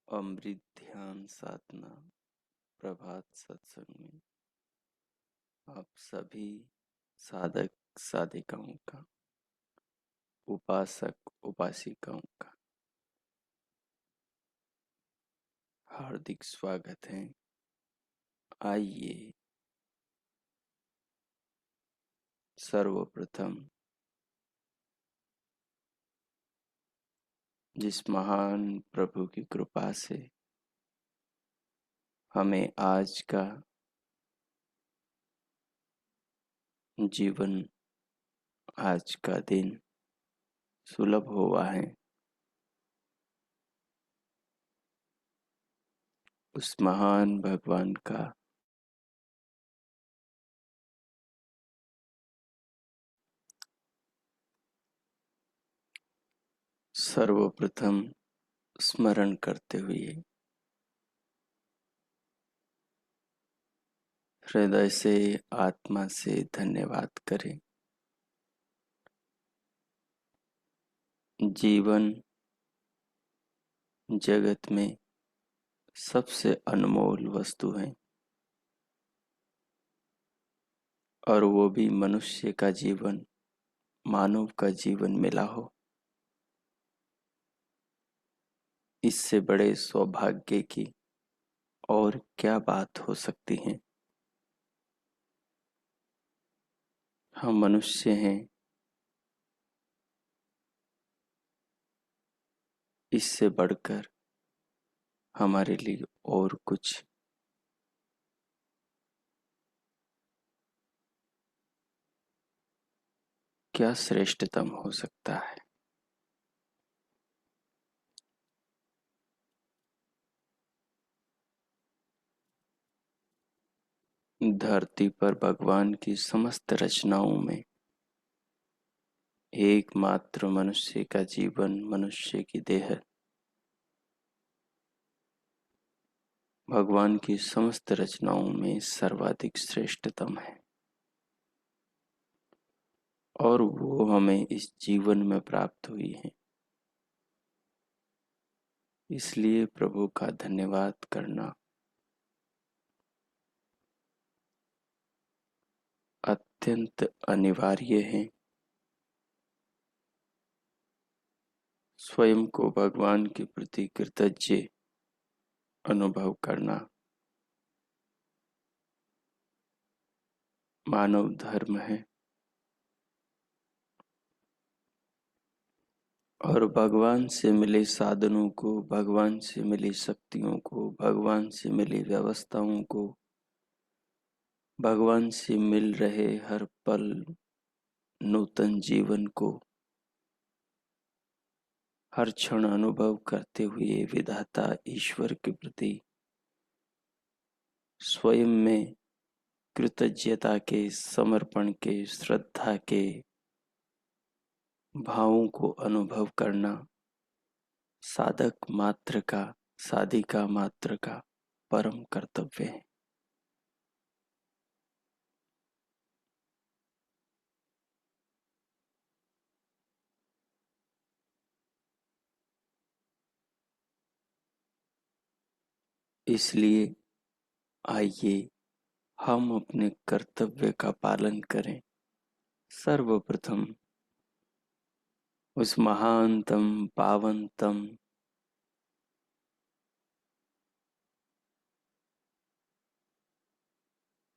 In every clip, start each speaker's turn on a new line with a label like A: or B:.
A: अमृत ध्यान साधना प्रभात सत्संग में आप सभी साधक साधिकाओं का, उपासक उपासिकाओं का हार्दिक स्वागत है। आइए सर्वप्रथम जिस महान प्रभु की कृपा से हमें आज का जीवन, आज का दिन सुलभ हुआ है, उस महान भगवान का सर्वप्रथम स्मरण करते हुए हृदय से, आत्मा से धन्यवाद करें। जीवन जगत में सबसे अनमोल वस्तु है और वो भी मनुष्य का जीवन, मानव का जीवन मिला हो। इससे बड़े सौभाग्य की और क्या बात हो सकती है। हम मनुष्य हैं, इससे बढ़कर हमारे लिए और कुछ क्या श्रेष्ठतम हो सकता है। धरती पर भगवान की समस्त रचनाओं में एकमात्र मनुष्य का जीवन, मनुष्य की देह भगवान की समस्त रचनाओं में सर्वाधिक श्रेष्ठतम है और वो हमें इस जीवन में प्राप्त हुई है। इसलिए प्रभु का धन्यवाद करना अत्यंत अनिवार्य है। स्वयं को भगवान के प्रति कृतज्ञ अनुभव करना मानव धर्म है और भगवान से मिले साधनों को, भगवान से मिली शक्तियों को, भगवान से मिली व्यवस्थाओं को, भगवान से मिल रहे हर पल नूतन जीवन को हर क्षण अनुभव करते हुए विधाता ईश्वर के प्रति स्वयं में कृतज्ञता के, समर्पण के, श्रद्धा के भावों को अनुभव करना साधक मात्र का, साधिका मात्र का परम कर्तव्य है। इसलिए आइए हम अपने कर्तव्य का पालन करें। सर्वप्रथम उस महानतम पावनतम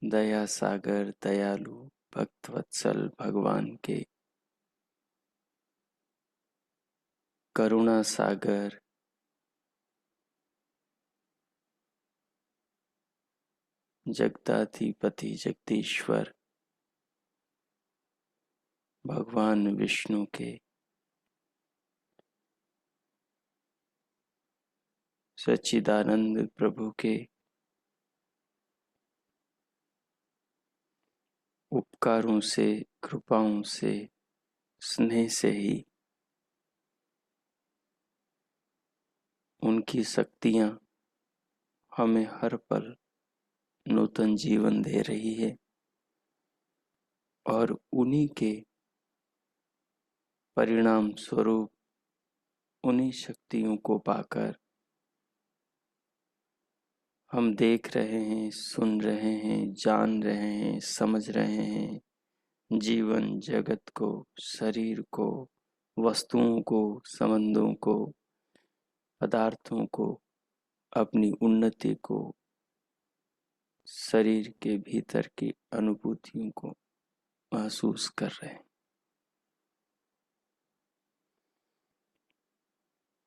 A: दया सागर दयालु भक्तवत्सल भगवान के करुणा सागर जगदाधिपति जगदीश्वर भगवान विष्णु के सच्चिदानंद प्रभु के उपकारों से, कृपाओं से, स्नेह से ही उनकी शक्तियां हमें हर पल नूतन जीवन दे रही है और उन्हीं के परिणाम स्वरूप, उन्हीं शक्तियों को पाकर हम देख रहे हैं, सुन रहे हैं, जान रहे हैं, समझ रहे हैं जीवन जगत को, शरीर को, वस्तुओं को, संबंधों को, पदार्थों को, अपनी उन्नति को, शरीर के भीतर की अनुभूतियों को महसूस कर रहे हैं।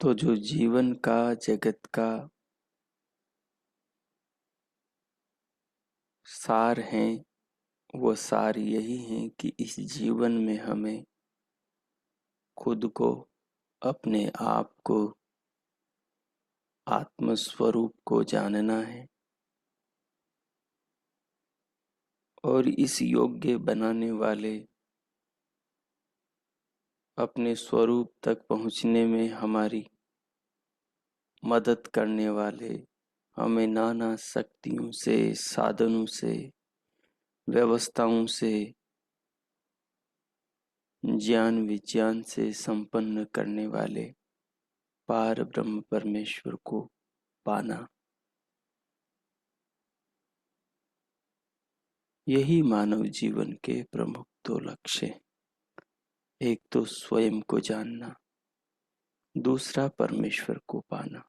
A: तो जो जीवन का, जगत का सार है, वो सार यही है कि इस जीवन में हमें खुद को, अपने आप को, आत्मस्वरूप को जानना है और इस योग्य बनाने वाले, अपने स्वरूप तक पहुंचने में हमारी मदद करने वाले, हमें नाना शक्तियों से, साधनों से, व्यवस्थाओं से, ज्ञान विज्ञान से संपन्न करने वाले पार ब्रह्म परमेश्वर को पाना, यही मानव जीवन के प्रमुख दो लक्ष्य हैं। एक तो स्वयं को जानना, दूसरा परमेश्वर को पाना।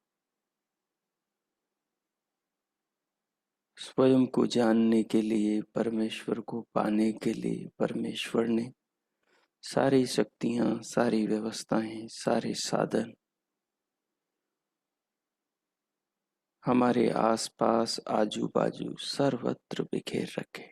A: स्वयं को जानने के लिए, परमेश्वर को पाने के लिए परमेश्वर ने सारी शक्तियां, सारी व्यवस्थाएं, सारे साधन हमारे आसपास, आजू बाजू सर्वत्र बिखेर रखे।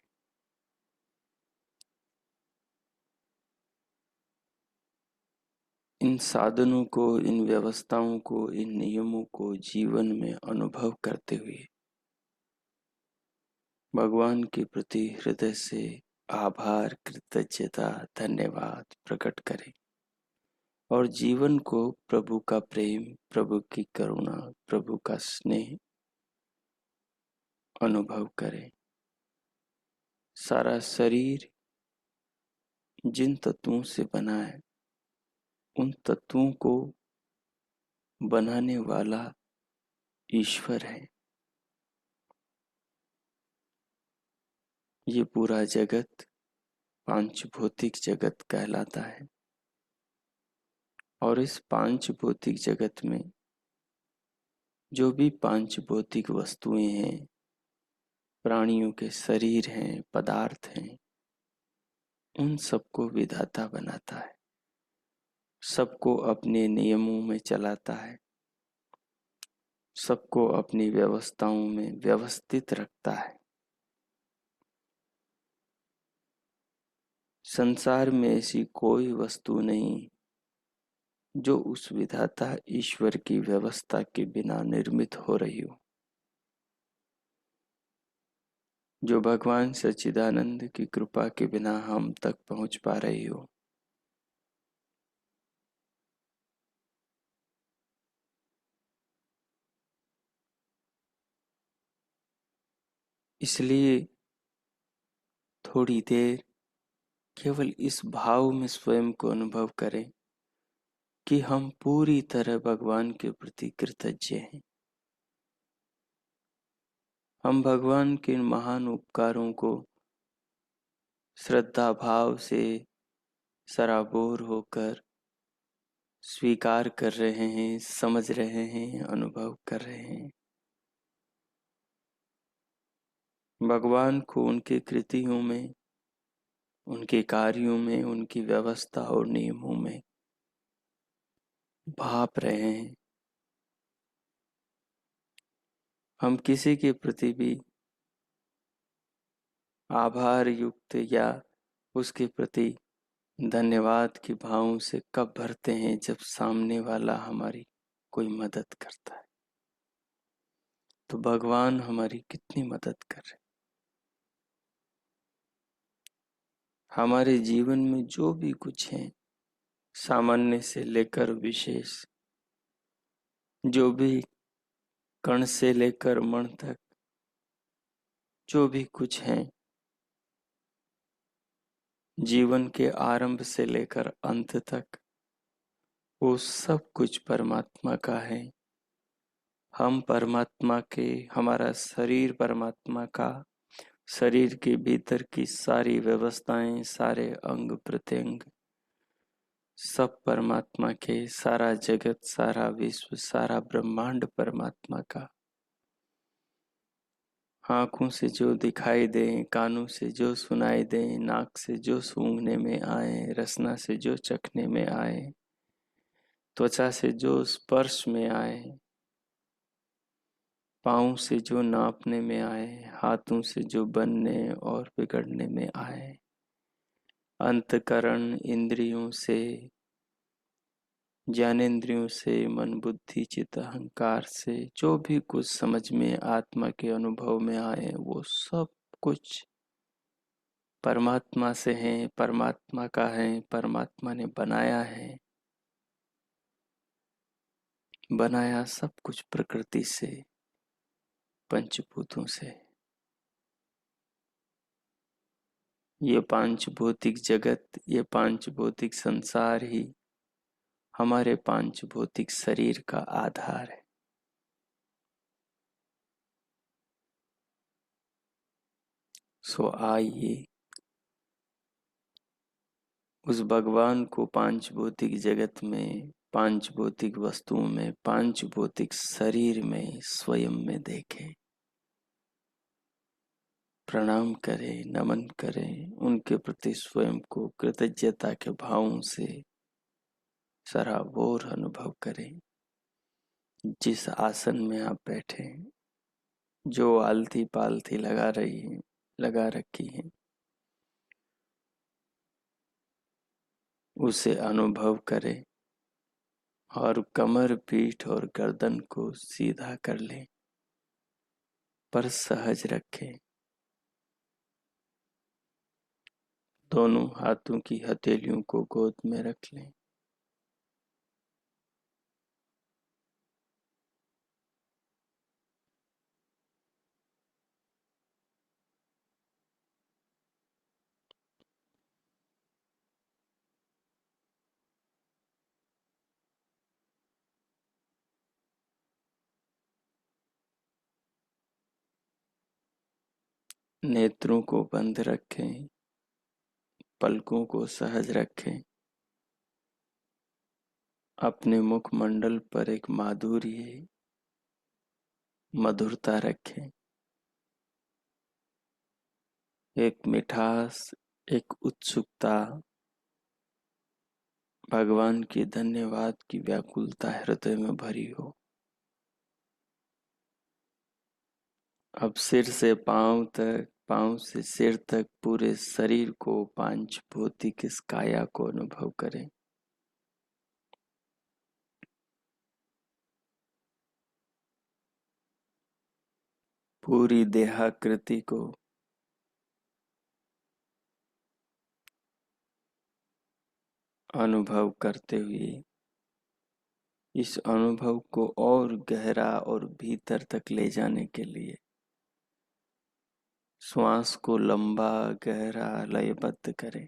A: इन साधनों को, इन व्यवस्थाओं को, इन नियमों को जीवन में अनुभव करते हुए भगवान के प्रति हृदय से आभार, कृतज्ञता, धन्यवाद प्रकट करें और जीवन को प्रभु का प्रेम, प्रभु की करुणा, प्रभु का स्नेह अनुभव करें। सारा शरीर जिन तत्वों से बना है, उन तत्वों को बनाने वाला ईश्वर है। ये पूरा जगत पांच भौतिक जगत कहलाता है और इस पांच भौतिक जगत में जो भी पांच भौतिक वस्तुएं हैं, प्राणियों के शरीर हैं, पदार्थ हैं, उन सबको विधाता बनाता है, सबको अपने नियमों में चलाता है, सबको अपनी व्यवस्थाओं में व्यवस्थित रखता है। संसार में ऐसी कोई वस्तु नहीं जो उस विधाता ईश्वर की व्यवस्था के बिना निर्मित हो रही हो। जो भगवान सच्चिदानंद की कृपा के बिना हम तक पहुंच पा रही हो। इसलिए थोड़ी देर केवल इस भाव में स्वयं को अनुभव करें कि हम पूरी तरह भगवान के प्रति कृतज्ञ हैं। हम भगवान के इन महान उपकारों को श्रद्धा भाव से सराबोर होकर स्वीकार कर रहे हैं, समझ रहे हैं, अनुभव कर रहे हैं। भगवान को उनके कृतियों में, उनके कार्यों में, उनकी व्यवस्था और नियमों में भाप रहे हैं। हम किसी के प्रति भी आभार युक्त या उसके प्रति धन्यवाद की भावों से कब भरते हैं, जब सामने वाला हमारी कोई मदद करता है। तो भगवान हमारी कितनी मदद कर रहे हैं। हमारे जीवन में जो भी कुछ है, सामान्य से लेकर विशेष, जो भी कण से लेकर मण तक जो भी कुछ है, जीवन के आरंभ से लेकर अंत तक, वो सब कुछ परमात्मा का है। हम परमात्मा के, हमारा शरीर परमात्मा का, शरीर के भीतर की सारी व्यवस्थाएं, सारे अंग प्रत्यंग सब परमात्मा के, सारा जगत, सारा विश्व, सारा ब्रह्मांड परमात्मा का। आंखों से जो दिखाई दे, कानों से जो सुनाई दे, नाक से जो सूंघने में आए, रसना से जो चखने में आए, त्वचा से जो स्पर्श में आए, पाँव से जो नापने में आए, हाथों से जो बनने और बिगड़ने में आए, अंतकरण इंद्रियों से, ज्ञानेंद्रियों से, मन बुद्धि चित्त अहंकार से जो भी कुछ समझ में, आत्मा के अनुभव में आए, वो सब कुछ परमात्मा से है, परमात्मा का है, परमात्मा ने बनाया है। बनाया सब कुछ प्रकृति से, पंचभूतों से। ये पांच भौतिक जगत, ये पांच भौतिक संसार ही हमारे पांच भौतिक शरीर का आधार है। सो आइए उस भगवान को पांच भौतिक जगत में, पांच भौतिक वस्तुओं में, पांच भौतिक शरीर में, स्वयं में देखें, प्रणाम करें, नमन करें, उनके प्रति स्वयं को कृतज्ञता के भावों से सराबोर अनुभव करें। जिस आसन में आप बैठे हैं, जो आलती पालती लगा रखी है, उसे अनुभव करें और कमर, पीठ और गर्दन को सीधा कर लें, पर सहज रखें। दोनों हाथों की हथेलियों को गोद में रख लें। नेत्रों को बंद रखें, पलकों को सहज रखें। अपने मुखमंडल पर एक माधुर्य, मधुरता रखें, एक मिठास, एक उत्सुकता, भगवान की धन्यवाद की व्याकुलता हृदय में भरी हो। अब सिर से पांव तक, पांव से सिर तक पूरे शरीर को, पांच भौतिक इस काया को अनुभव करें। पूरी देहाकृति को अनुभव करते हुए इस अनुभव को और गहरा और भीतर तक ले जाने के लिए श्वास को लंबा गहरा लयबद्ध करें।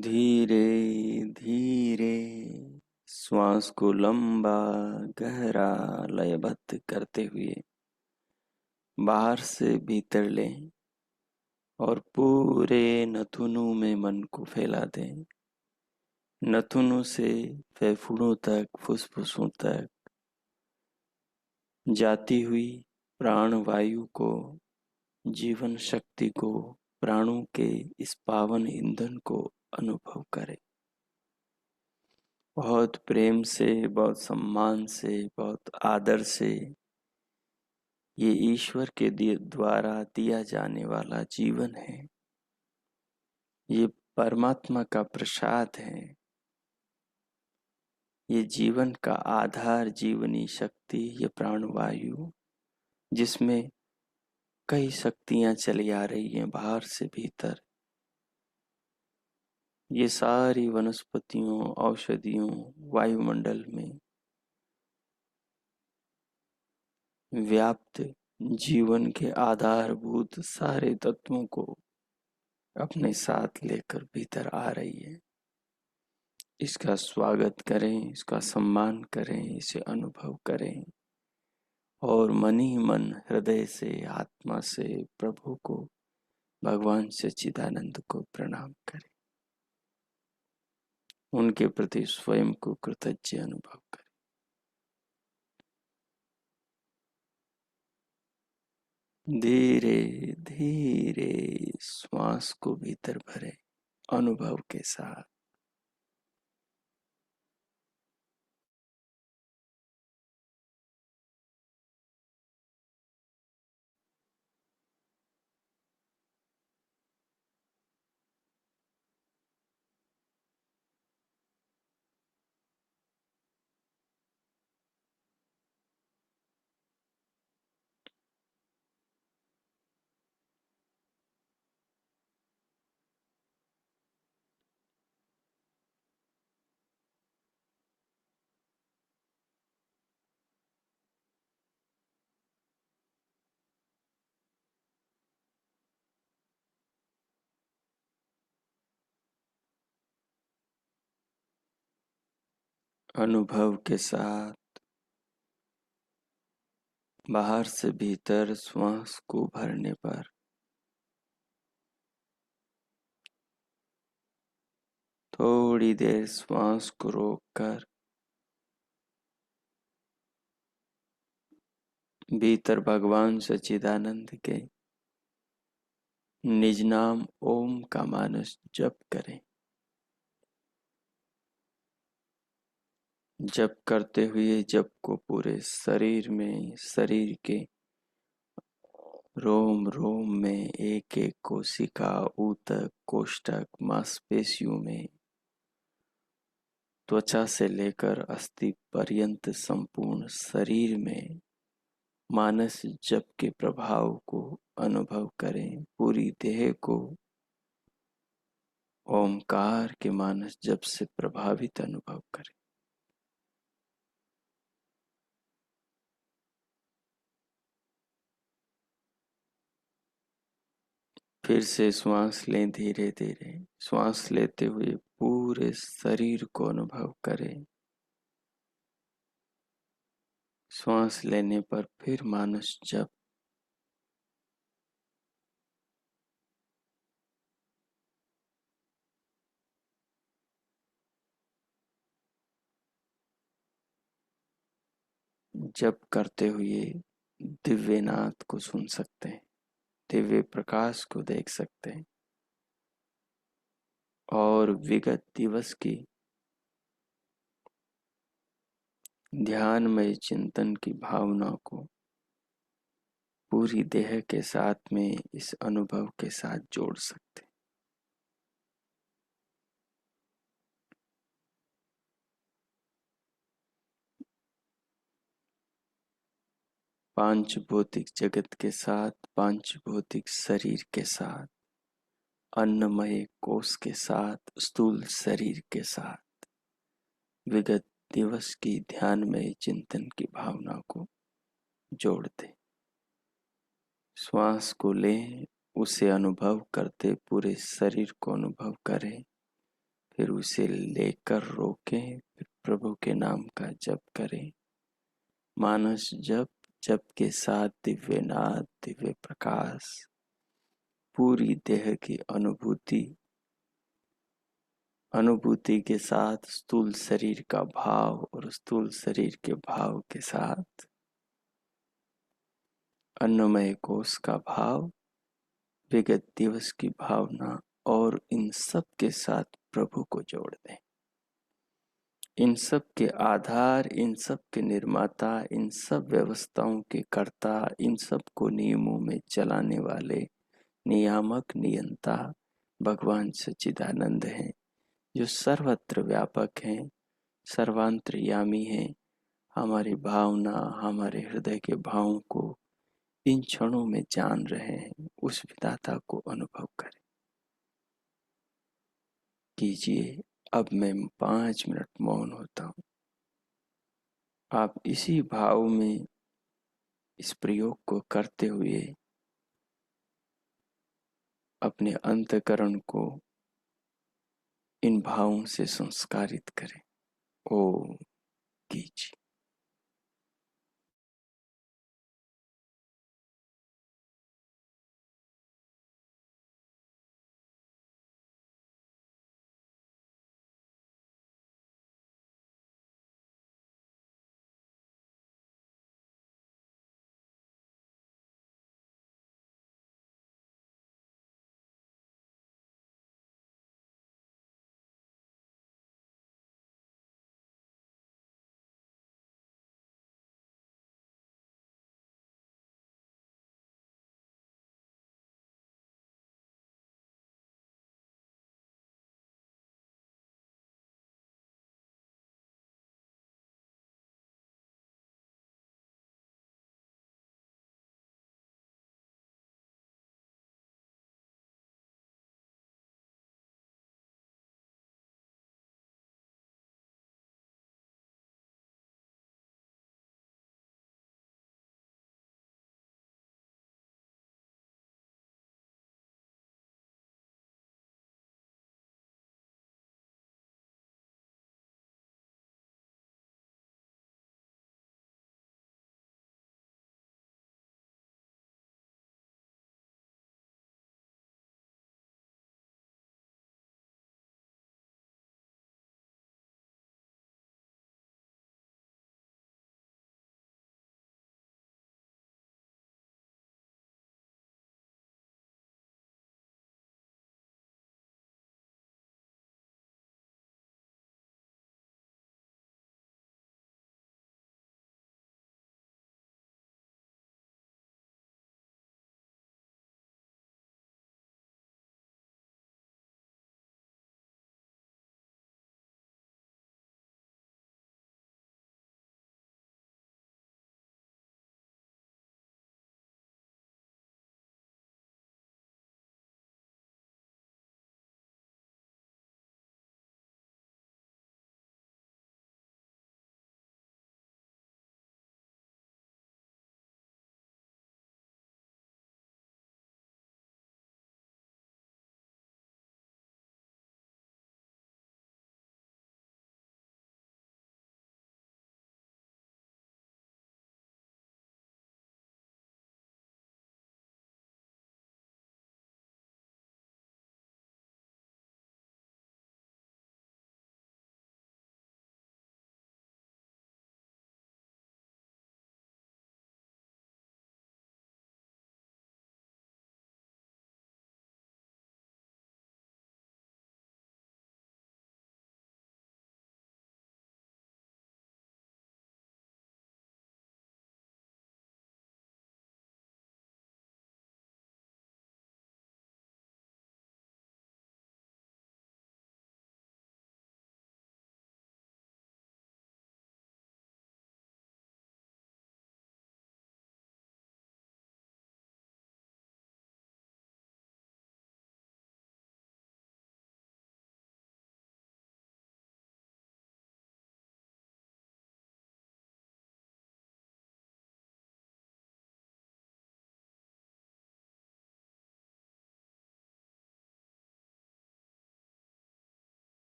A: धीरे धीरे श्वास को लंबा गहरा लयबद्ध करते हुए बाहर से भीतर लें और पूरे नथुनों में मन को फैला दें। नथुनों से फेफड़ों तक, फुसफुसों तक जाती हुई प्राण वायु को, जीवन शक्ति को, प्राणों के इस पावन ईंधन को अनुभव करें। बहुत प्रेम से, बहुत सम्मान से, बहुत आदर से ये ईश्वर के द्वारा दिया जाने वाला जीवन है। ये परमात्मा का प्रसाद है। ये जीवन का आधार, जीवनी शक्ति, ये प्राणवायु जिसमें कई शक्तियां चली आ रही हैं बाहर से भीतर। ये सारी वनस्पतियों, औषधियों, वायुमंडल में व्याप्त जीवन के आधारभूत सारे तत्वों को अपने साथ लेकर भीतर आ रही है। इसका स्वागत करें, इसका सम्मान करें, इसे अनुभव करें और मन ही मन, हृदय से, आत्मा से प्रभु को, भगवान सच्चिदानंद को प्रणाम करें। उनके प्रति स्वयं को कृतज्ञ अनुभव करें। धीरे धीरे श्वास को भीतर भरें अनुभव के साथ। अनुभव के साथ बाहर से भीतर श्वास को भरने पर थोड़ी देर श्वास को रोककर भीतर भगवान सच्चिदानंद के निज नाम ओम का मानस जप करें। जप करते हुए जप को पूरे शरीर में, शरीर के रोम रोम में, एक एक कोशिका, ऊतक, कोष्ठक, मांसपेशियों में, त्वचा से लेकर अस्थि पर्यंत संपूर्ण शरीर में मानस जप के प्रभाव को अनुभव करें। पूरी देह को ओमकार के मानस जप से प्रभावित अनुभव करें। फिर से श्वास लें धीरे धीरे। श्वास लेते हुए पूरे शरीर को अनुभव करें। श्वास लेने पर फिर मानस जप। जप करते हुए दिव्यनाद को सुन सकते हैं, दिव्य प्रकाश को देख सकते हैं और विगत दिवस की ध्यानमय चिंतन की भावना को पूरी देह के साथ में इस अनुभव के साथ जोड़ सकते हैं। पांच भौतिक जगत के साथ, पांच भौतिक शरीर के साथ, अन्नमय कोश के साथ, स्थूल शरीर के साथ विगत दिवस की ध्यानमय चिंतन की भावना को जोड़ दें। श्वास को लें, उसे अनुभव करते पूरे शरीर को अनुभव करें, फिर उसे लेकर रोकें, फिर प्रभु के नाम का जप करें। मानस जप, जप के साथ दिव्य नाद, दिव्य प्रकाश, पूरी देह की अनुभूति के साथ स्थूल शरीर का भाव और स्थूल शरीर के भाव के साथ अन्नमय कोश का भाव, विगत दिवस की भावना और इन सब के साथ प्रभु को जोड़ दें। इन सब के आधार, इन सब के निर्माता, इन सब व्यवस्थाओं के कर्ता, इन सब को नियमों में चलाने वाले नियामक नियंता भगवान सच्चिदानंद हैं, जो सर्वत्र व्यापक हैं, सर्वांतर्यामी हैं। हमारी भावना, हमारे हृदय के भावों को इन क्षणों में जान रहे हैं। उस विधाता को अनुभव करें। कीजिए। अब मैं 5 मिनट मौन होता हूँ। आप इसी भाव में इस प्रयोग को करते हुए अपने अंतःकरण को इन भावों से संस्कारित करें। ओम। कीजिए।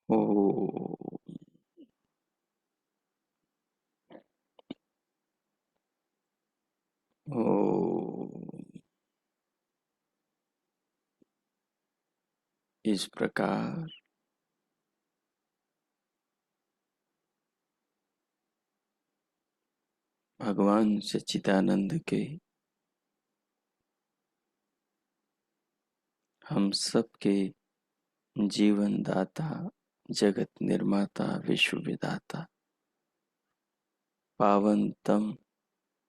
A: ओ ओ इस प्रकार भगवान सच्चिदानंद के हम सबके जीवन दाता, जगत निर्माता, विश्व विधाता, पावनतम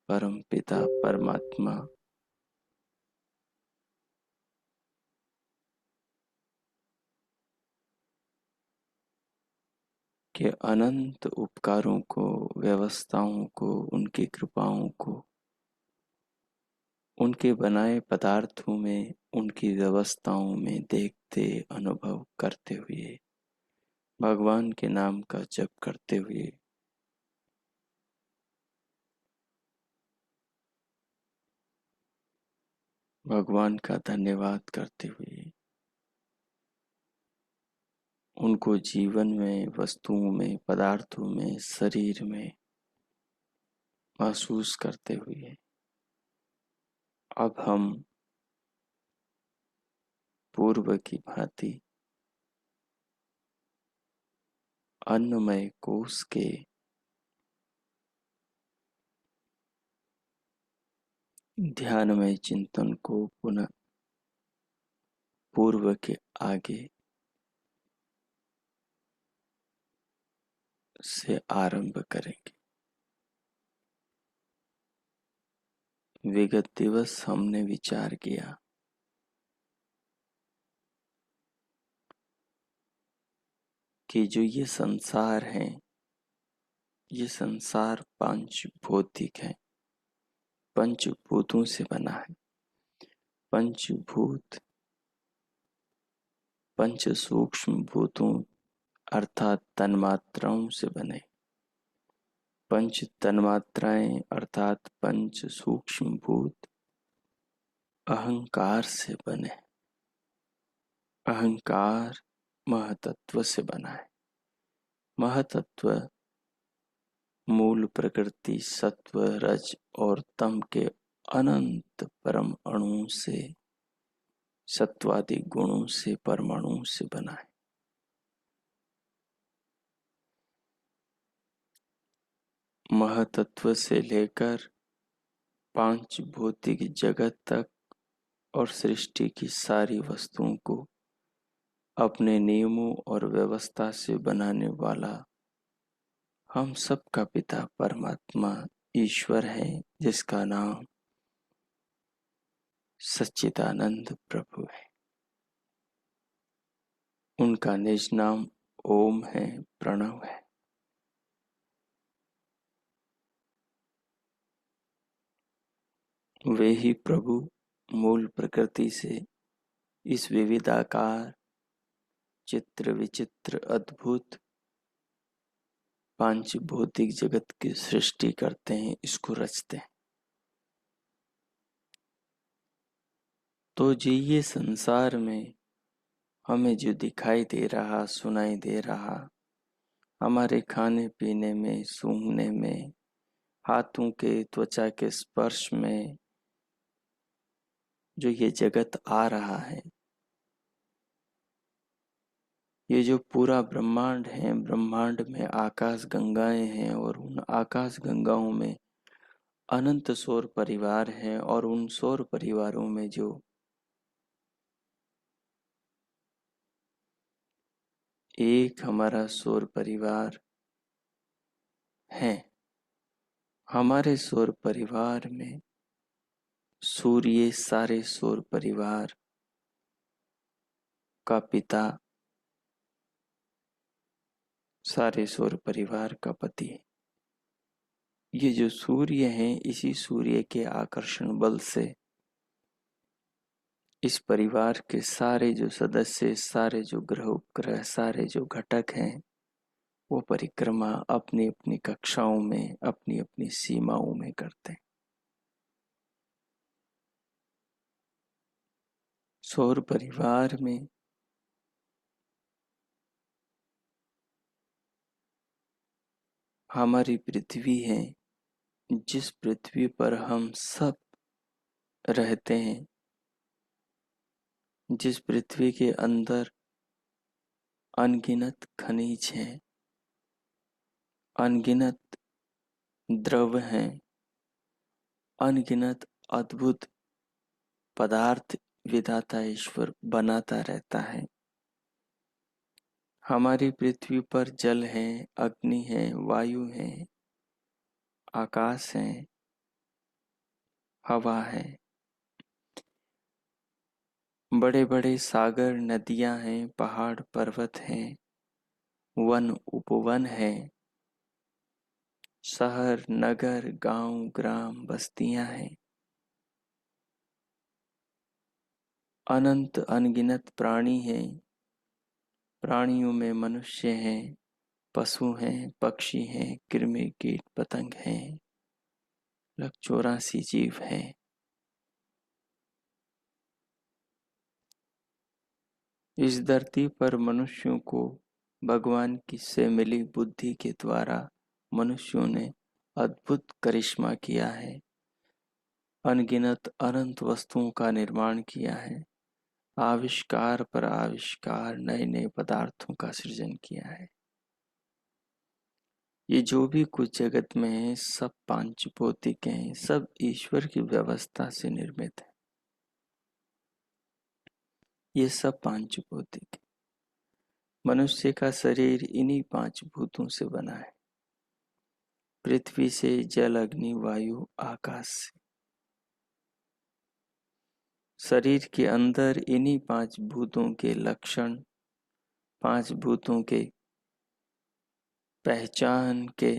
A: परम पिता परमात्मा के अनंत उपकारों को, व्यवस्थाओं को, उनकी कृपाओं को, उनके बनाए पदार्थों में, उनकी व्यवस्थाओं में देखते, अनुभव करते हुए, भगवान के नाम का जप करते हुए, भगवान का धन्यवाद करते हुए, उनको जीवन में, वस्तुओं में, पदार्थों में, शरीर में महसूस करते हुए अब हम पूर्व की भांति अन्नमय कोश के ध्यानमय चिंतन को पुनः पूर्व के आगे से आरंभ करेंगे। विगत दिवस हमने विचार किया कि जो ये संसार है, ये संसार पंच भौतिक है, पंचभूतों से बना है। पंचभूत पंच सूक्ष्म भूतों अर्थात तन्मात्राओं से बने, पंच तन्मात्राएं अर्थात पंच सूक्ष्म भूत अहंकार से बने। अहंकार महतत्व से बना है। महतत्व मूल प्रकृति सत्व, रज और तम के अनंत परम अणुओं से, सत्वादि गुणों से, परमाणुओं से बना है। महतत्व से लेकर पांच भौतिक जगत तक और सृष्टि की सारी वस्तुओं को अपने नियमों और व्यवस्था से बनाने वाला हम सबका पिता परमात्मा ईश्वर है, जिसका नाम सच्चिदानंद प्रभु है। उनका निज नाम ओम है, प्रणव है। वे ही प्रभु मूल प्रकृति से इस विविधाकार, चित्र विचित्र, अद्भुत पांच भौतिक जगत की सृष्टि करते हैं, इसको रचते हैं। तो जी ये संसार में हमें जो दिखाई दे रहा, सुनाई दे रहा, हमारे खाने पीने में, सूंघने में, हाथों के त्वचा के स्पर्श में जो ये जगत आ रहा है, ये जो पूरा ब्रह्मांड है, ब्रह्मांड में आकाश गंगाएं हैं और उन आकाश गंगाओं में अनंत सौर परिवार हैं और उन सौर परिवारों में जो एक हमारा सौर परिवार है। हमारे सौर परिवार में सूर्य सारे सौर परिवार का पिता, सारे सौर परिवार का पति है। ये जो सूर्य है, इसी सूर्य के आकर्षण बल से इस परिवार के सारे जो सदस्य, सारे जो ग्रह उपग्रह, सारे जो घटक हैं, वो परिक्रमा अपनी अपनी कक्षाओं में, अपनी अपनी सीमाओं में करते हैं। सौर परिवार में हमारी पृथ्वी है, जिस पृथ्वी पर हम सब रहते हैं, जिस पृथ्वी के अंदर अनगिनत खनिज हैं, अनगिनत द्रव हैं, अनगिनत अद्भुत पदार्थ विधाता ईश्वर बनाता रहता है। हमारी पृथ्वी पर जल है, अग्नि है, वायु है, आकाश है, हवा है, बड़े बड़े सागर, नदियां हैं, पहाड़ पर्वत हैं, वन उपवन है, शहर नगर गांव ग्राम बस्तियां हैं, अनंत अनगिनत प्राणी हैं, प्राणियों में मनुष्य हैं, पशु हैं, पक्षी हैं, कृमि कीट पतंग हैं, 184 जीव हैं। इस धरती पर मनुष्यों को भगवान की से मिली बुद्धि के द्वारा मनुष्यों ने अद्भुत करिश्मा किया है, अनगिनत अनंत वस्तुओं का निर्माण किया है, आविष्कार पर आविष्कार, नए नए पदार्थों का सृजन किया है। ये जो भी कुछ जगत में है सब पांच भौतिक हैं, सब ईश्वर की व्यवस्था से निर्मित है। ये सब पांच भौतिक है। मनुष्य का शरीर इन्हीं पांच भूतों से बना है, पृथ्वी से, जल अग्नि वायु आकाश से। शरीर के अंदर इन्हीं पांच भूतों के लक्षण, पांच भूतों के पहचान के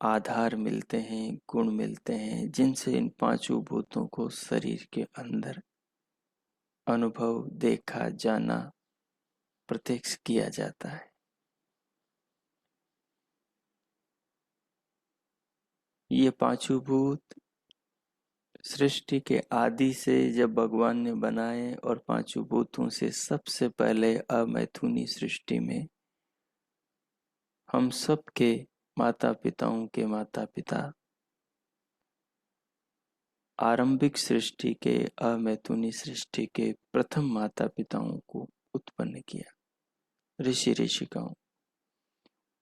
A: आधार मिलते हैं, गुण मिलते हैं, जिनसे इन पांचों भूतों को शरीर के अंदर अनुभव, देखा, जाना, प्रत्यक्ष किया जाता है। ये पांचों भूत सृष्टि के आदि से जब भगवान ने बनाए और पांचों भूतों से सबसे पहले अमैथुनी सृष्टि में हम सब के माता पिताओं के माता पिता आरंभिक सृष्टि के अमैथुनी सृष्टि के प्रथम माता पिताओं को उत्पन्न किया, ऋषि ऋषिकाओं।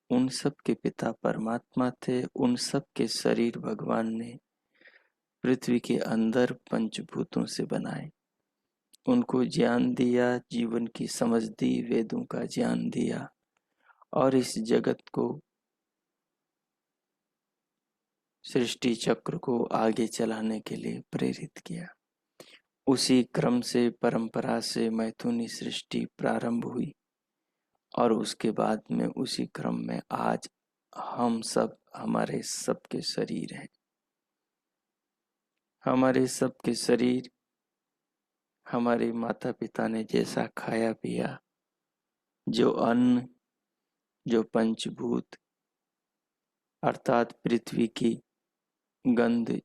A: उन सब के पिता परमात्मा थे, उन सब के शरीर भगवान ने पृथ्वी के अंदर पंचभूतों से बनाए, उनको ज्ञान दिया, जीवन की समझ दी, वेदों का ज्ञान दिया और इस जगत को, सृष्टि चक्र को आगे चलाने के लिए प्रेरित किया। उसी क्रम से, परंपरा से मैथुनी सृष्टि प्रारंभ हुई और उसके बाद में उसी क्रम में आज हम सब, हमारे सबके शरीर हैं। हमारे सबके शरीर हमारे माता पिता ने जैसा खाया पिया, जो अन्न, जो पंचभूत अर्थात पृथ्वी की गंध,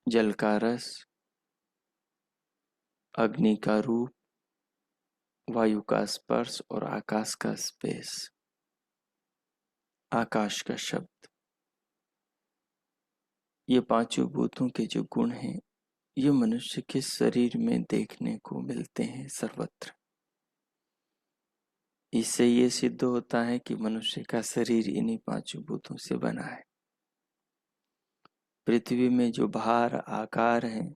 A: जल का रस, अग्नि का रूप, वायु का स्पर्श और आकाश का स्पेस, आकाश का शब्द, ये पांचों भूतों के जो गुण हैं ये मनुष्य के शरीर में देखने को मिलते हैं सर्वत्र। इससे ये सिद्ध होता है कि मनुष्य का शरीर इन्हीं पांचों भूतों से बना है। पृथ्वी में जो भार आकार है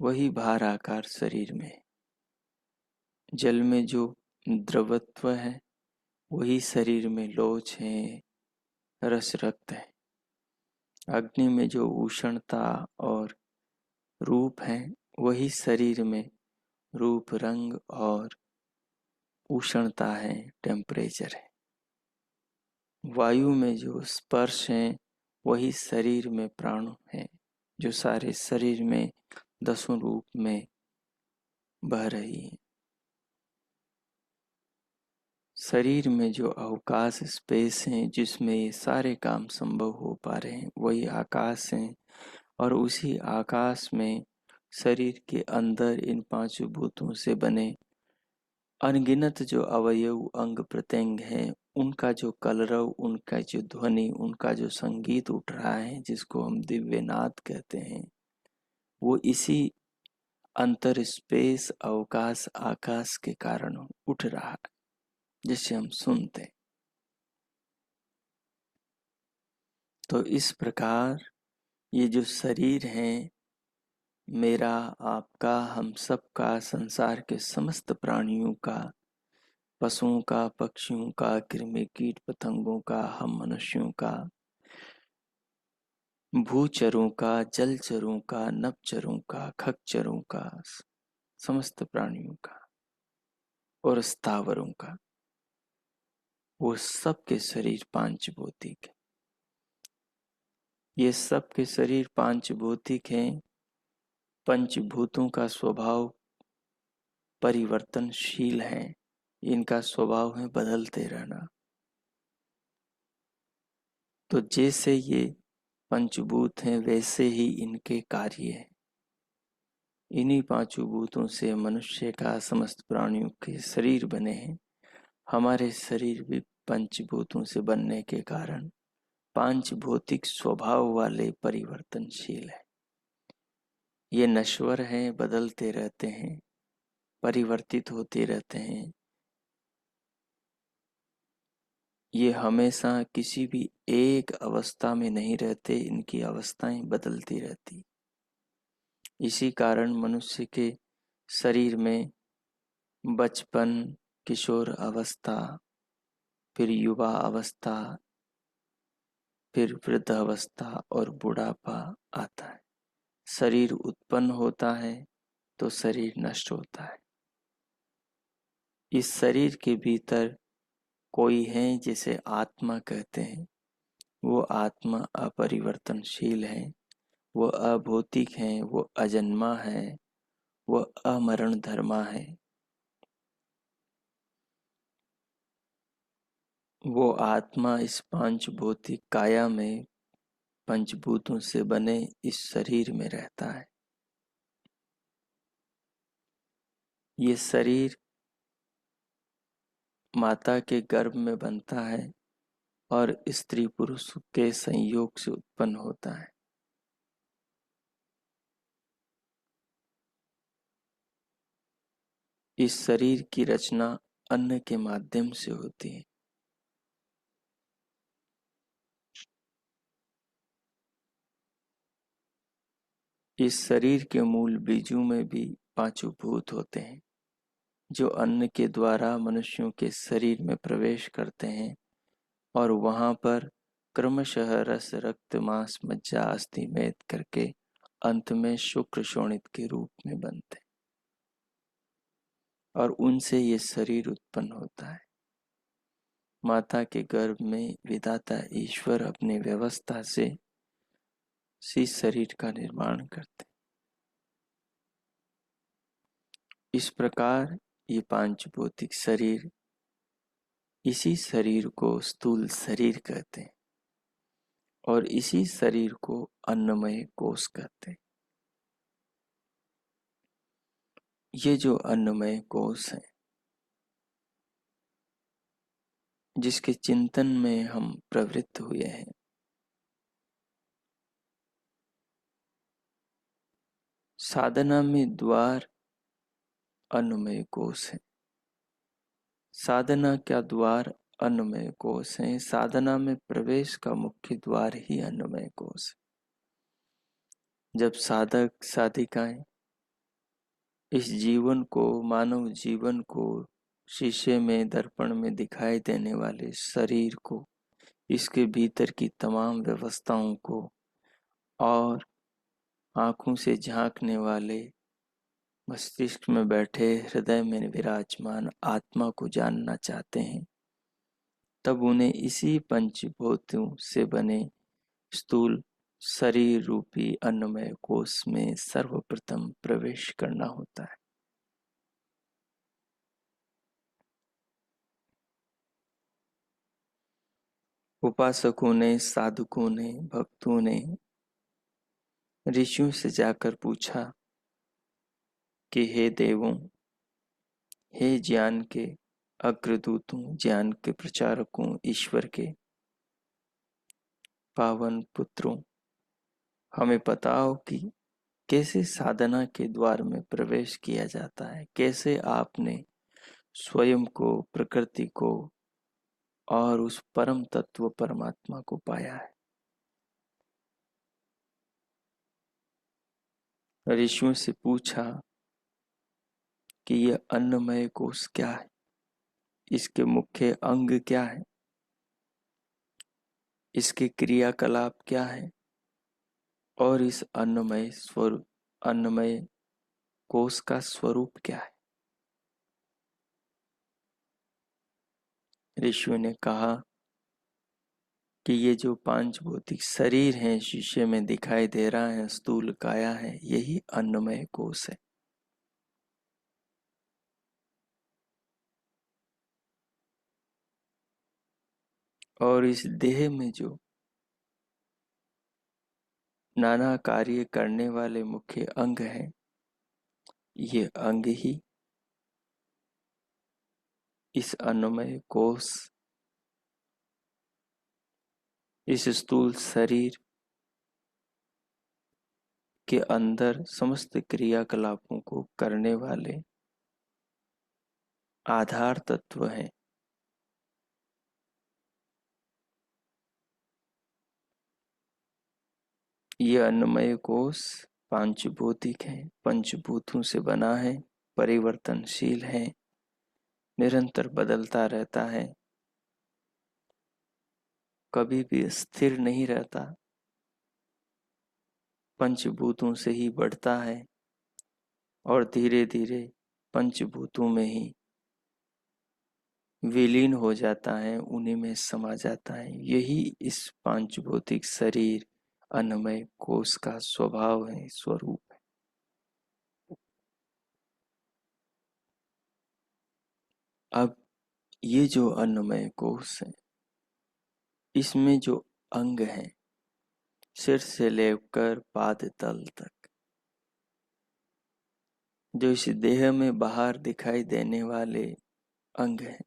A: वही भार आकार शरीर में है। जल में जो द्रवत्व है वही शरीर में लोच है, रस रक्त है। अग्नि में जो उष्णता और रूप है वही शरीर में रूप, रंग और उष्णता है, टेम्परेचर है। वायु में जो स्पर्श है वही शरीर में प्राण है, जो सारे शरीर में 10 रूप में बह रही है। शरीर में जो अवकाश स्पेस है जिसमें ये सारे काम संभव हो पा रहे हैं वही आकाश है और उसी आकाश में शरीर के अंदर इन पांचों भूतों से बने अनगिनत जो अवयव अंग प्रत्यंग हैं उनका जो कलरव, उनका जो ध्वनि, उनका जो संगीत उठ रहा है, जिसको हम दिव्य नाद कहते हैं, वो इसी अंतर स्पेस, अवकाश, आकाश के कारण उठ रहा है, जिसे हम सुनते हैं। तो इस प्रकार ये जो शरीर है, मेरा, आपका, हम सबका, संसार के समस्त प्राणियों का, पशुओं का, पक्षियों का, कृमि कीट पतंगों का, हम मनुष्यों का, भूचरों का, जलचरों का, नभचरों का, खगचरों का, समस्त प्राणियों का और स्थावरों का, वो सब के शरीर पांच भौतिक है। ये सब के शरीर पांच भौतिक हैं। पंचभूतों का स्वभाव परिवर्तनशील है। इनका स्वभाव है बदलते रहना। तो जैसे ये पंचभूत हैं, वैसे ही इनके कार्य हैं। इन्हीं पांचों भूतों से मनुष्य का, समस्त प्राणियों के शरीर बने हैं। हमारे शरीर भी पंचभूतों से बनने के कारण पांच भौतिक स्वभाव वाले परिवर्तनशील है। ये नश्वर हैं, बदलते रहते हैं, परिवर्तित होते रहते हैं। ये हमेशा किसी भी एक अवस्था में नहीं रहते, इनकी अवस्थाएं बदलती रहती। इसी कारण मनुष्य के शरीर में बचपन, किशोर अवस्था, फिर युवा अवस्था, फिर वृद्ध अवस्था और बुढ़ापा आता है। शरीर उत्पन्न होता है तो शरीर नष्ट होता है। इस शरीर के भीतर कोई है जिसे आत्मा कहते हैं। वो आत्मा अपरिवर्तनशील है, वो अभौतिक है, वो अजन्मा है, वो अमरण धर्मा है। वो आत्मा इस पांच भौतिक काया में पंचभूतों से बने इस शरीर में रहता है। ये शरीर माता के गर्भ में बनता है और स्त्री पुरुष के संयोग से उत्पन्न होता है। इस शरीर की रचना अन्न के माध्यम से होती है। इस शरीर के मूल बीजों में भी पांचों भूत होते हैं, जो अन्न के द्वारा मनुष्यों के शरीर में प्रवेश करते हैं और वहां पर क्रमशः रस, रक्त, मांस, मज्जा, अस्थि, मेद करके अंत में शुक्र शोणित के रूप में बनते हैं और उनसे ये शरीर उत्पन्न होता है। माता के गर्भ में विधाता ईश्वर अपनी व्यवस्था से इस शरीर का निर्माण करते हैं। इस प्रकार ये पांच भौतिक शरीर, इसी शरीर को स्थूल शरीर कहते हैं और इसी शरीर को अन्नमय कोश कहते हैं। ये जो अन्नमय कोश है, जिसके चिंतन में हम प्रवृत्त हुए हैं, साधना में द्वार अन्नमय कोश है। साधना का द्वार अन्नमय कोश है। साधना में प्रवेश का मुख्य द्वार ही अन्नमय कोश है। जब साधक साधिकाएं इस जीवन को, मानव जीवन को, शीशे में, दर्पण में दिखाई देने वाले शरीर को, इसके भीतर की तमाम व्यवस्थाओं को और आंखों से झांकने वाले मस्तिष्क में बैठे, हृदय में विराजमान आत्मा को जानना चाहते हैं, तब उन्हें इसी पंचभूतों से बने स्थूल शरीर रूपी अन्नमय कोश में सर्वप्रथम प्रवेश करना होता है। उपासकों ने, साधकों ने, भक्तों ने ऋषियों से जाकर पूछा कि हे देवों, हे ज्ञान के अग्रदूतों, ज्ञान के प्रचारकों, ईश्वर के पावन पुत्रों, हमें पता हो कि कैसे साधना के द्वार में प्रवेश किया जाता है, कैसे आपने स्वयं को, प्रकृति को और उस परम तत्व परमात्मा को पाया है। ऋषियों से पूछा कि यह अन्नमय कोश क्या है, इसके मुख्य अंग क्या है, इसके क्रियाकलाप क्या है और इस अन्नमय कोश का स्वरूप क्या है। ऋषियों ने कहा कि ये जो पांच भौतिक शरीर हैं, शीशे में दिखाई दे रहा है, स्थूल काया है, यही अन्नमय कोश है। और इस देह में जो नाना कार्य करने वाले मुख्य अंग हैं, ये अंग ही इस अन्नमय कोश, इस स्थूल शरीर के अंदर समस्त क्रियाकलापों को करने वाले आधार तत्व हैं। ये अन्नमय कोश पांचभौतिक है, पंचभूतों से बना है, परिवर्तनशील है, निरंतर बदलता रहता है, कभी भी स्थिर नहीं रहता, पंचभूतों से ही बढ़ता है और धीरे धीरे पंचभूतों में ही विलीन हो जाता है, उन्हीं में समा जाता है। यही इस पांचभौतिक शरीर अन्नमय कोश का स्वभाव है, स्वरूप है। अब ये जो अन्नमय कोश है, इसमें जो अंग है, सिर से लेकर पाद तल तक, जो इस देह में बाहर दिखाई देने वाले अंग हैं,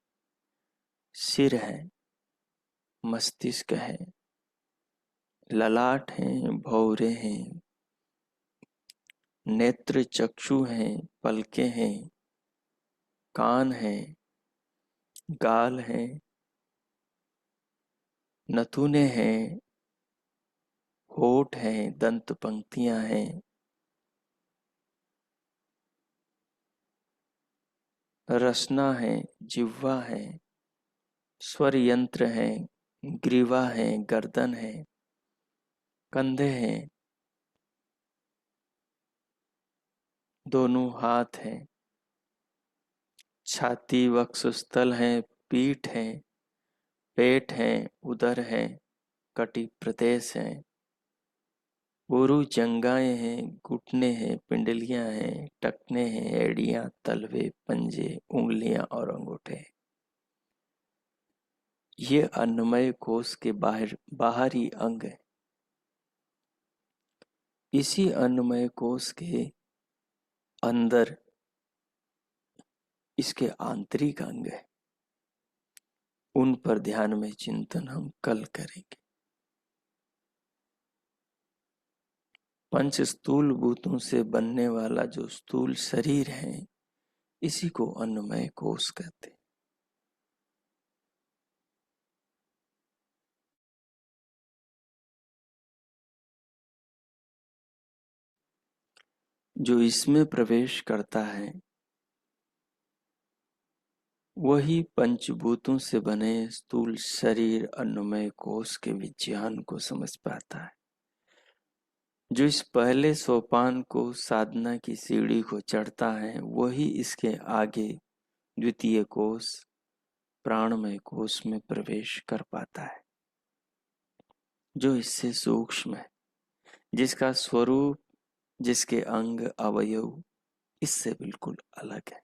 A: सिर है, मस्तिष्क है, ललाट हैं, भौरे हैं, नेत्र चक्षु हैं, पलकें हैं, कान हैं, गाल हैं, नथुने हैं, होठ हैं, दंत पंक्तियां हैं, रसना है, जिह्वा है, स्वर यंत्र है, ग्रीवा है, गर्दन है, कंधे हैं, दोनों हाथ हैं, छाती वक्षस्थल है, पीठ है, पेट है, उदर है, कटी प्रदेश है, उरु जंगाएं हैं, घुटने हैं, पिंडलियां हैं, टखने हैं, एड़ियां, तलवे, पंजे, उंगलियां और अंगूठे। ये अन्नमय कोश के बाहरी अंग है। इसी अन्नमय कोश के अंदर इसके आंतरिक अंग है, उन पर ध्यान में चिंतन हम कल करेंगे। पंच स्थूल भूतों से बनने वाला जो स्थूल शरीर है, इसी को अन्नमय कोश कहते हैं। जो इसमें प्रवेश करता है, वही पंचभूतों से बने स्थूल शरीर अन्नमय कोश के विज्ञान को समझ पाता है। जो इस पहले सोपान को, साधना की सीढ़ी को चढ़ता है, वही इसके आगे द्वितीय कोश, प्राणमय कोश में प्रवेश कर पाता है, जो इससे सूक्ष्म है, जिसका स्वरूप, जिसके अंग अवयव इससे बिल्कुल अलग है।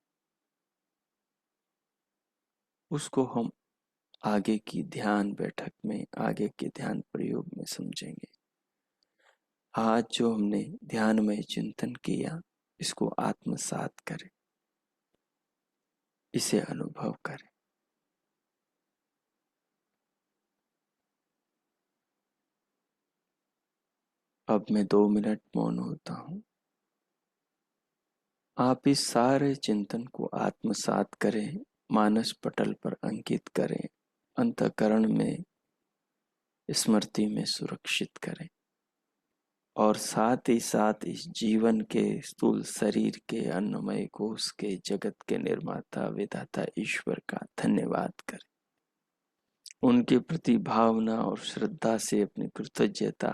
A: उसको हम आगे की ध्यान बैठक में, आगे के ध्यान प्रयोग में समझेंगे। आज जो हमने ध्यान में चिंतन किया, इसको आत्मसात करें, इसे अनुभव करें। अब मैं 2 मिनट मौन होता हूँ। आप इस सारे चिंतन को आत्मसात करें, मानस पटल पर अंकित करें, अंतःकरण में, स्मृति में सुरक्षित करें और साथ ही साथ इस जीवन के स्थूल शरीर के अन्नमय कोश के जगत के निर्माता विधाता ईश्वर का धन्यवाद करें। उनके प्रति भावना और श्रद्धा से अपनी कृतज्ञता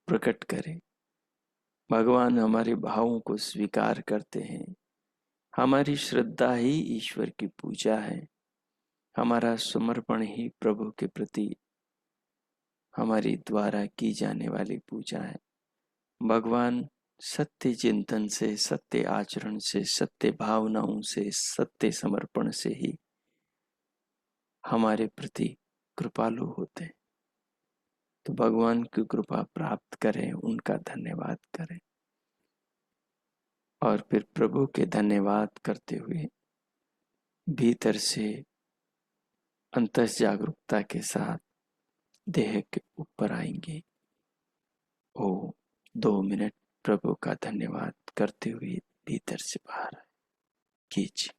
A: प्रकट करें। भगवान हमारे भावों को स्वीकार करते हैं। हमारी श्रद्धा ही ईश्वर की पूजा है। हमारा समर्पण ही प्रभु के प्रति हमारी द्वारा की जाने वाली पूजा है। भगवान सत्य चिंतन से, सत्य आचरण से, सत्य भावनाओं से, सत्य समर्पण से ही हमारे प्रति कृपालु होते हैं। तो भगवान की कृपा प्राप्त करें, उनका धन्यवाद करें और फिर प्रभु के धन्यवाद करते हुए भीतर से अंतस जागरूकता के साथ देह के ऊपर आएंगे। ओ 2 मिनट प्रभु का धन्यवाद करते हुए भीतर से बाहर कीजिए।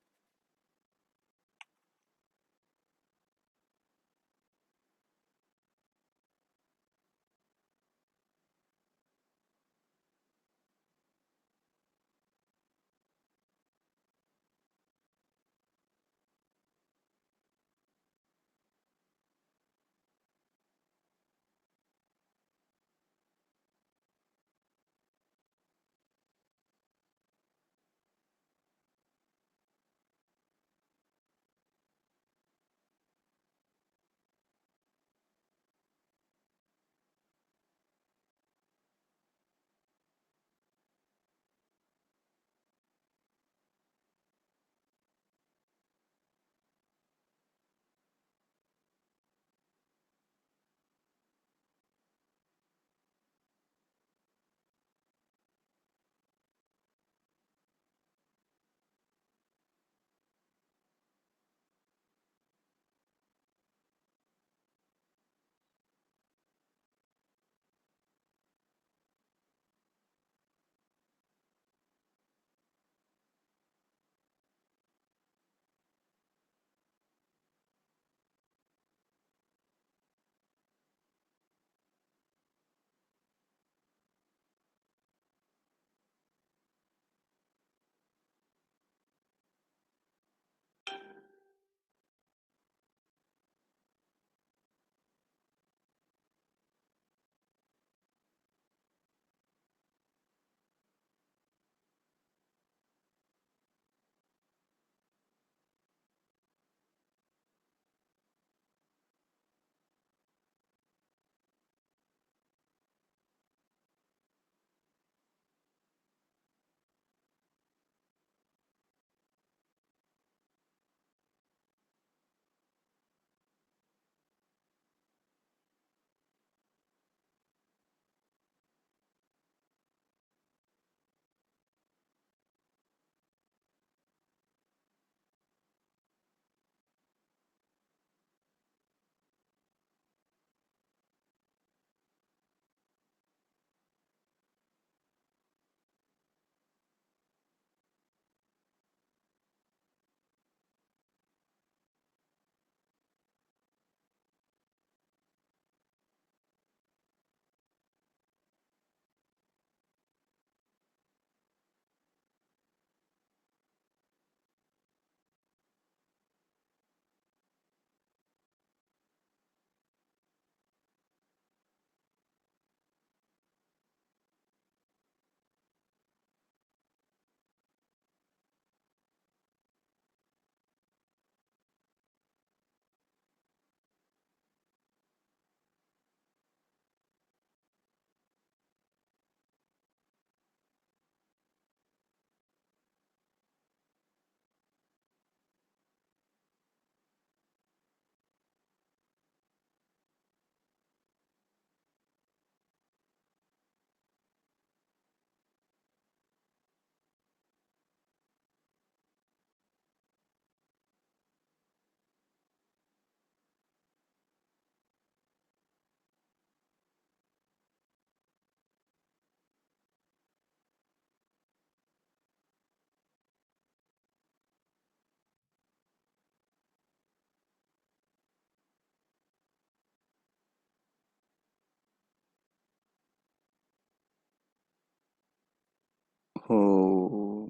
A: हो।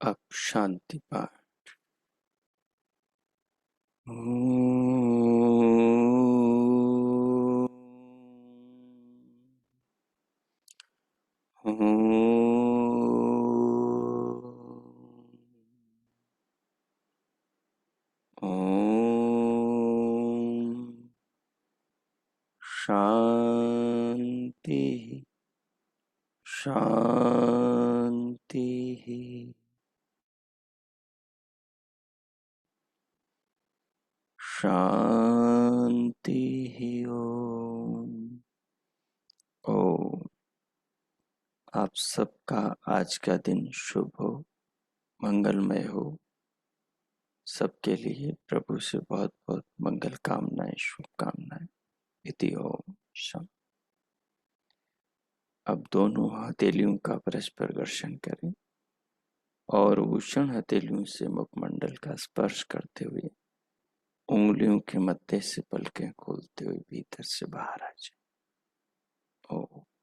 A: अब शांति पाठ। शांति शांति। शांति। ओम। ओम। आप सबका आज का दिन शुभ हो, मंगलमय हो। सबके लिए प्रभु से बहुत बहुत मंगल कामनाएं, शुभकामनाएं। इति ओम। शम। अब दोनों हथेलियों का परस्पर घर्षण करें और उष्ण हथेलियों से मुखमंडल का स्पर्श करते हुए उंगलियों के मध्य से पलकें खोलते हुए भीतर से बाहर आ जाए। ओम।